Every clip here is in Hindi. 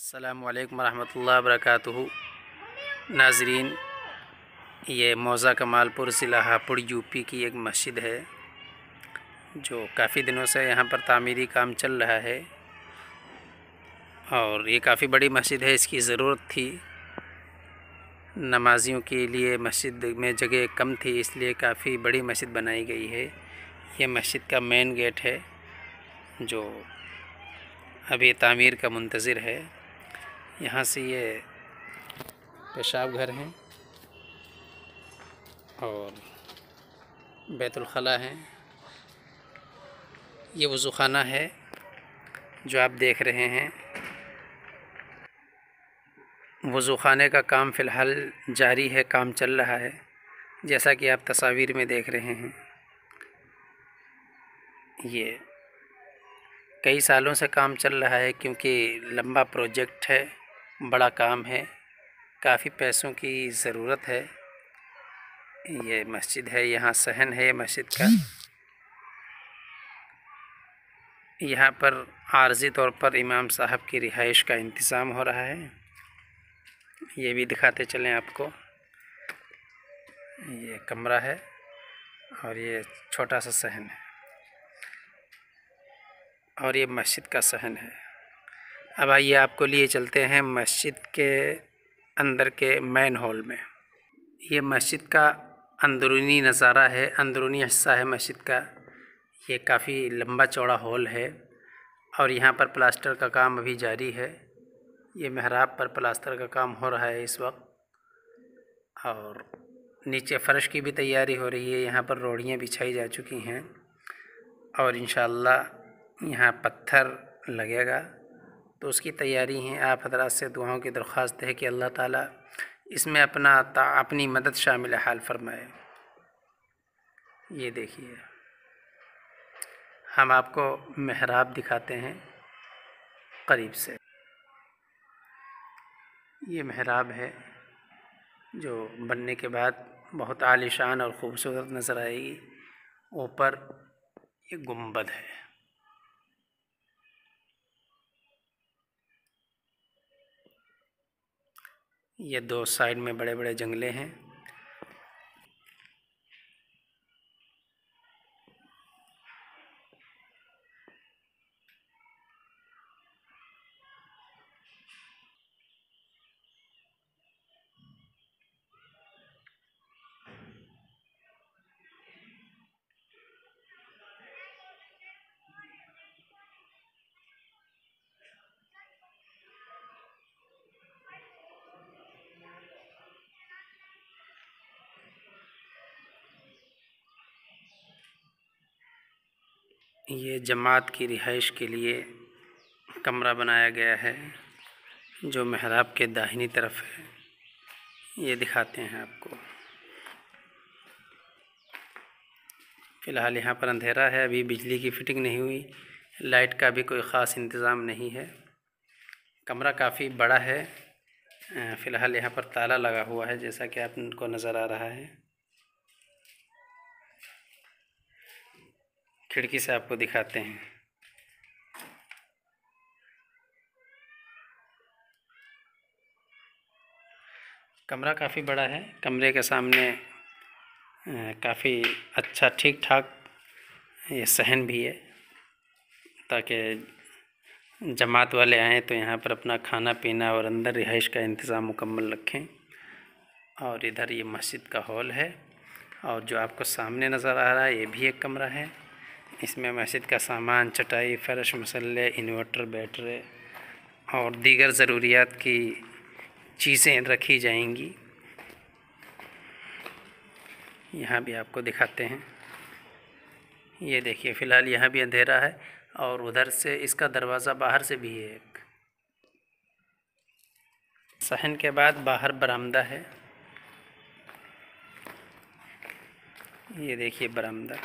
अस्सलामु अलैकुम रहमतुल्लाहि व बरकातुहू। नाज़रीन, ये मौज़ा कमालपुर ज़िला हापुड़ यूपी की एक मस्जिद है जो काफ़ी दिनों से यहाँ पर तामीरी काम चल रहा है और ये काफ़ी बड़ी मस्जिद है। इसकी ज़रूरत थी, नमाजियों के लिए मस्जिद में जगह कम थी, इसलिए काफ़ी बड़ी मस्जिद बनाई गई है। ये मस्जिद का मेन गेट है जो अभी तामीर का मुंतज़िर है। यहाँ से ये पेशाब घर हैं और बैतुल खला है। ये वज़ू खाना है जो आप देख रहे हैं। वज़ू खाने का काम फ़िलहाल जारी है, काम चल रहा है जैसा कि आप तस्वीर में देख रहे हैं। ये कई सालों से काम चल रहा है क्योंकि लंबा प्रोजेक्ट है, बड़ा काम है, काफ़ी पैसों की ज़रूरत है। ये मस्जिद है, यहाँ सहन है मस्जिद का। यहाँ पर आर्ज़ी तौर पर इमाम साहब की रिहाइश का इंतज़ाम हो रहा है। ये भी दिखाते चलें आपको। ये कमरा है और ये छोटा सा सहन है और ये मस्जिद का सहन है। अब आइए आपको लिए चलते हैं मस्जिद के अंदर के मेन हॉल में। ये मस्जिद का अंदरूनी नज़ारा है, अंदरूनी हिस्सा है मस्जिद का। ये काफ़ी लंबा चौड़ा हॉल है और यहाँ पर प्लास्टर का काम अभी जारी है। ये मेहराब पर प्लास्टर का काम हो रहा है इस वक्त और नीचे फ़र्श की भी तैयारी हो रही है। यहाँ पर रोड़ियाँ बिछाई जा चुकी हैं और इंशाअल्लाह यहाँ पत्थर लगेगा, तो उसकी तैयारी है। आप हज़रात से दुआओं की दरख्वास्त है कि अल्लाह ताला इसमें अपनी मदद शामिल हाल फरमाए। ये देखिए, हम आपको मेहराब दिखाते हैं करीब से। ये मेहराब है जो बनने के बाद बहुत आलीशान और ख़ूबसूरत नज़र आएगी। ऊपर ये गुंबद है। ये दो साइड में बड़े बड़े जंगले हैं। ये जमात की रिहाइश के लिए कमरा बनाया गया है जो मेहराब के दाहिनी तरफ है। ये दिखाते हैं आपको। फ़िलहाल यहाँ पर अंधेरा है, अभी बिजली की फ़िटिंग नहीं हुई, लाइट का भी कोई ख़ास इंतज़ाम नहीं है। कमरा काफ़ी बड़ा है। फ़िलहाल यहाँ पर ताला लगा हुआ है जैसा कि आपको नज़र आ रहा है। खिड़की से आपको दिखाते हैं। कमरा काफ़ी बड़ा है। कमरे के सामने काफ़ी अच्छा ठीक ठाक ये सहन भी है ताकि जमात वाले आएँ तो यहाँ पर अपना खाना पीना और अंदर रिहाइश का इंतज़ाम मुकम्मल रखें। और इधर ये मस्जिद का हॉल है और जो आपको सामने नज़र आ रहा है ये भी एक कमरा है। इसमें मस्जिद का सामान, चटाई, फ़र्श, मसल्ले, इन्वर्टर, बैटरी और दीगर ज़रूरियात की चीज़ें रखी जाएंगी। यहाँ भी आपको दिखाते हैं। ये देखिए, फ़िलहाल यहाँ भी अंधेरा है और उधर से इसका दरवाज़ा बाहर से भी है एक। सहन के बाद बाहर बरामदा है। ये देखिए बरामदा।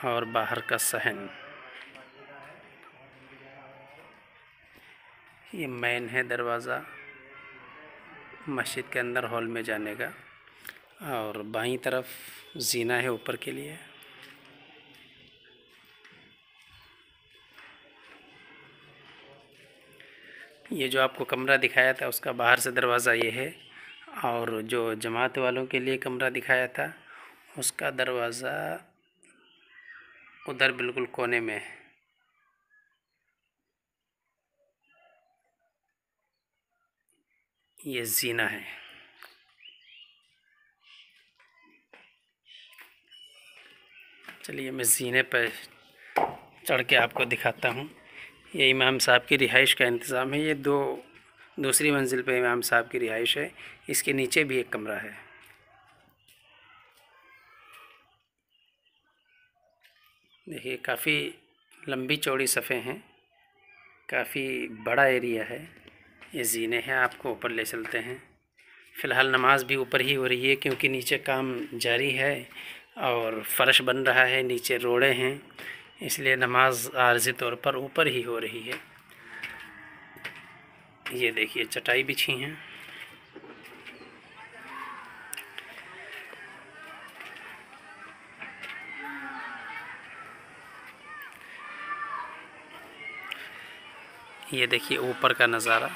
और बाहर का सहन। ये मेन है दरवाज़ा मस्जिद के अंदर हॉल में जाने का। और बाईं तरफ जीना है ऊपर के लिए। ये जो आपको कमरा दिखाया था उसका बाहर से दरवाज़ा ये है, और जो जमात वालों के लिए कमरा दिखाया था उसका दरवाज़ा उधर बिल्कुल कोने में है। ये जीना है। चलिए मैं जीने पर चढ़ के आपको दिखाता हूँ। ये इमाम साहब की रिहाइश का इंतज़ाम है। ये दूसरी मंजिल पे इमाम साहब की रिहाइश है। इसके नीचे भी एक कमरा है। देखिए काफ़ी लंबी चौड़ी सफ़े हैं, काफ़ी बड़ा एरिया है। ये जीने हैं, आपको ऊपर ले चलते हैं। फ़िलहाल नमाज भी ऊपर ही हो रही है क्योंकि नीचे काम जारी है और फ़र्श बन रहा है, नीचे रोड़े हैं, इसलिए नमाज आर्ज़ी तौर पर ऊपर ही हो रही है। ये देखिए चटाई बिछी हैं। ये देखिए ऊपर का नज़ारा।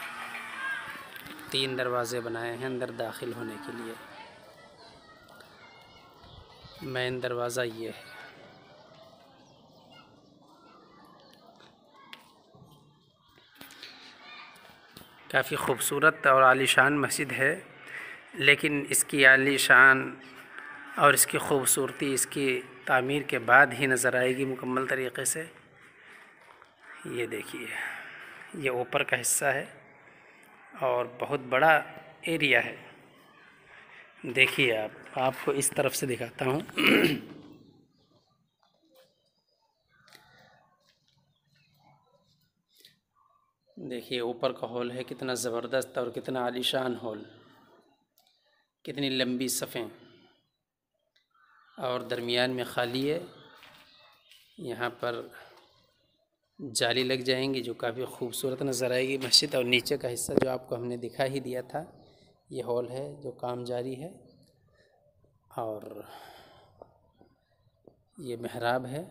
3 दरवाज़े बनाए हैं अंदर दाखिल होने के लिए। मेन दरवाज़ा ये है। काफ़ी ख़ूबसूरत और आलीशान मस्जिद है, लेकिन इसकी आलीशान और इसकी ख़ूबसूरती इसकी तामीर के बाद ही नज़र आएगी मुकम्मल तरीक़े से। ये देखिए ये ऊपर का हिस्सा है और बहुत बड़ा एरिया है। देखिए आपको इस तरफ से दिखाता हूँ। देखिए ऊपर का हॉल है, कितना ज़बरदस्त और कितना आलीशान हॉल, कितनी लंबी सफ़ें, और दरमियान में खाली है। यहाँ पर जाली लग जाएंगी जो काफ़ी खूबसूरत नज़र आएगी मस्जिद। और नीचे का हिस्सा जो आपको हमने दिखा ही दिया था, ये हॉल है जो काम जारी है। और ये मेहराब है।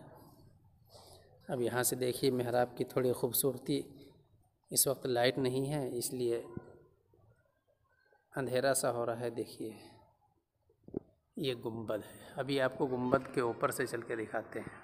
अब यहाँ से देखिए मेहराब की थोड़ी ख़ूबसूरती। इस वक्त लाइट नहीं है इसलिए अंधेरा सा हो रहा है। देखिए ये गुंबद है। अभी आपको गुंबद के ऊपर से चल के दिखाते हैं।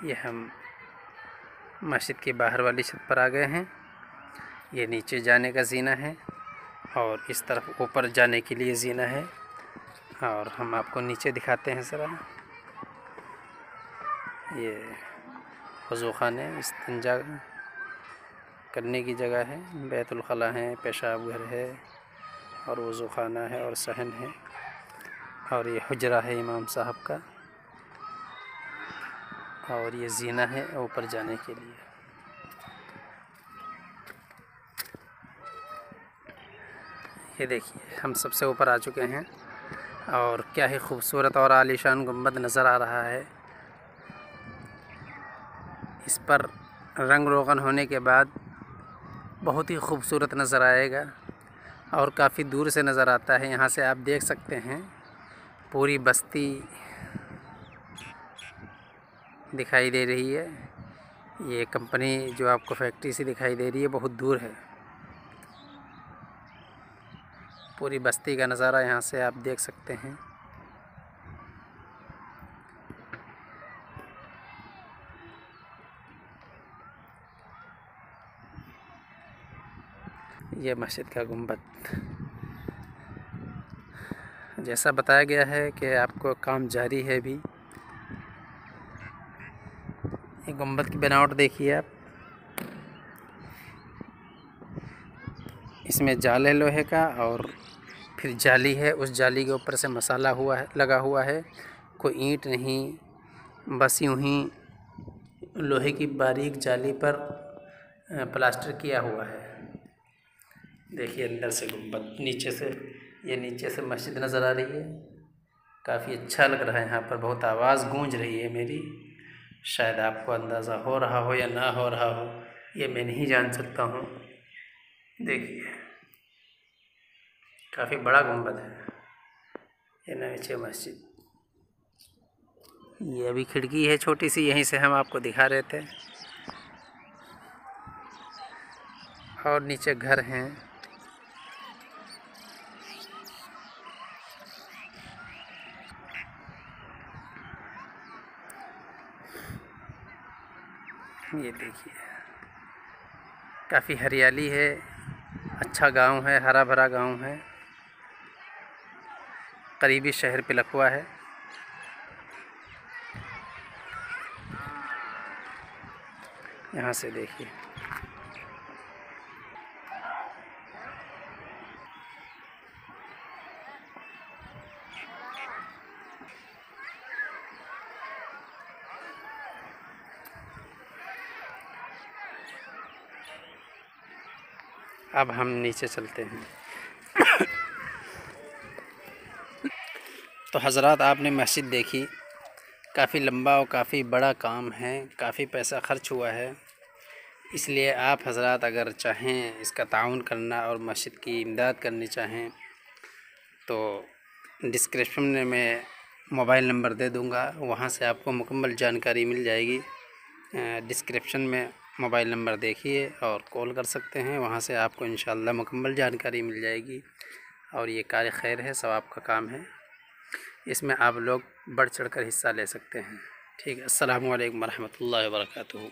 ये हम मस्जिद के बाहर वाली छत पर आ गए हैं। ये नीचे जाने का जीना है और इस तरफ ऊपर जाने के लिए जीना है। और हम आपको नीचे दिखाते हैं ज़रा। ये वज़ू ख़ाने, इस्तिंजा करने की जगह है, बैतुल ख़ला है, पेशाब घर है और वज़ू ख़ाना है और सहन है। और ये हुजरा है इमाम साहब का, और ये जीना है ऊपर जाने के लिए। ये देखिए हम सबसे ऊपर आ चुके हैं और क्या ही खूबसूरत और आलीशान गुंबद नज़र आ रहा है। इस पर रंग रोगन होने के बाद बहुत ही खूबसूरत नज़र आएगा और काफ़ी दूर से नज़र आता है। यहाँ से आप देख सकते हैं पूरी बस्ती दिखाई दे रही है। ये कंपनी जो आपको फैक्ट्री से दिखाई दे रही है बहुत दूर है। पूरी बस्ती का नज़ारा यहाँ से आप देख सकते हैं। ये मस्जिद का गुंबद, जैसा बताया गया है कि आपको काम जारी है अभी। ये गुंबद की बनावट देखिए आप। इसमें जाल है लोहे का और फिर जाली है, उस जाली के ऊपर से मसाला लगा हुआ है। कोई ईंट नहीं, बस यूँ ही लोहे की बारीक जाली पर प्लास्टर किया हुआ है। देखिए अंदर से गुंबद, नीचे से, ये नीचे से मस्जिद नज़र आ रही है। काफ़ी अच्छा लग रहा है। यहाँ पर बहुत आवाज़ गूंज रही है मेरी। शायद आपको अंदाज़ा हो रहा हो या ना हो रहा हो, ये मैं नहीं जान सकता हूँ। देखिए काफ़ी बड़ा गुंबद है ये नीचे मस्जिद। ये अभी खिड़की है छोटी सी, यहीं से हम आपको दिखा रहे थे। और नीचे घर हैं। ये देखिए काफ़ी हरियाली है, अच्छा गांव है, हरा भरा गांव है, करीबी शहर पिलखुआ है। यहाँ से देखिए अब हम नीचे चलते हैं। तो हज़रात आपने मस्जिद देखी, काफ़ी लंबा और काफ़ी बड़ा काम है, काफ़ी पैसा खर्च हुआ है। इसलिए आप हज़रात अगर चाहें इसका ताउन करना और मस्जिद की इमदाद करनी चाहें तो डिस्क्रिप्शन में मैं मोबाइल नंबर दे दूँगा, वहाँ से आपको मुकम्मल जानकारी मिल जाएगी। डिस्क्रिप्शन में मोबाइल नंबर देखिए और कॉल कर सकते हैं, वहाँ से आपको इंशाअल्लाह मुकम्मल जानकारी मिल जाएगी। और ये कार्य खैर है, सवाब का काम है, इसमें आप लोग बढ़ चढ़ कर हिस्सा ले सकते हैं। ठीक है। अस्सलामु अलैकुम वरहमतुल्लाहि वबरकातुहू।